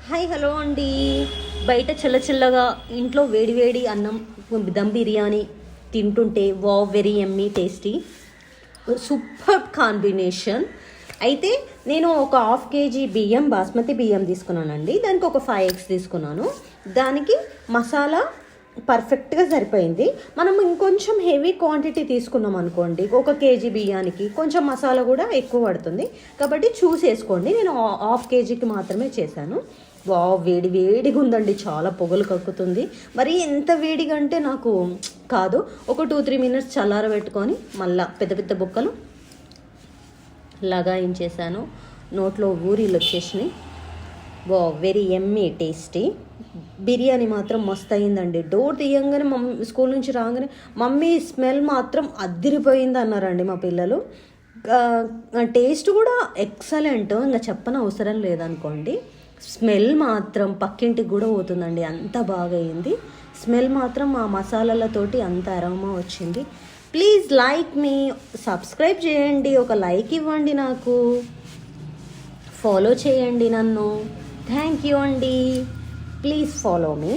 Hi hello అండి. బయట చల్లగా ఇంట్లో వేడివేడి అన్నం దమ్ బిర్యానీ తింటుంటే very Emmy tasty super combination. అయితే నేను ఒక హాఫ్ కేజీ బియ్యం బాస్మతి బియ్యం తీసుకున్నానండి. దానికి ఒక 5 eggs తీసుకున్నాను. దానికి మసాలా పర్ఫెక్ట్గా సరిపోయింది. మనం ఇంకొంచెం హెవీ క్వాంటిటీ తీసుకున్నాం అనుకోండి, ఒక కేజీ బియ్యానికి కొంచెం మసాలా కూడా ఎక్కువ పడుతుంది. కాబట్టి చూసేసుకోండి. నేను హాఫ్ కేజీకి మాత్రమే చేశాను. వేడి వేడిగా ఉందండి, చాలా పొగలు కక్కుతుంది. మరి ఎంత వేడిగా అంటే నాకు కాదు. ఒక 2-3 minutes చల్లార పెట్టుకొని మళ్ళీ పెద్ద పెద్ద బుక్కలు లగాయించేసాను. నోట్లో ఊరిలు వచ్చేసినాయి. Very Emmy tasty. బిర్యానీ మాత్రం మస్తు అయిందండి. డోర్ తీయంగానే స్కూల్ నుంచి రాగానే మమ్మీ స్మెల్ మాత్రం అద్దిరిపోయింది అన్నారండి మా పిల్లలు. టేస్ట్ కూడా ఎక్సలెంట్, ఇంకా చెప్పని అవసరం లేదనుకోండి. స్మెల్ మాత్రం పక్కింటికి కూడా పోతుందండి, అంత బాగా అయింది. స్మెల్ మాత్రం ఆ మసాలాలతోటి అంత అరోమా వచ్చింది. ప్లీజ్ లైక్ మీ, సబ్స్క్రైబ్ చేయండి, ఒక లైక్ ఇవ్వండి, నాకు ఫాలో చేయండి నన్ను. థ్యాంక్ యూ అండి. Please follow me.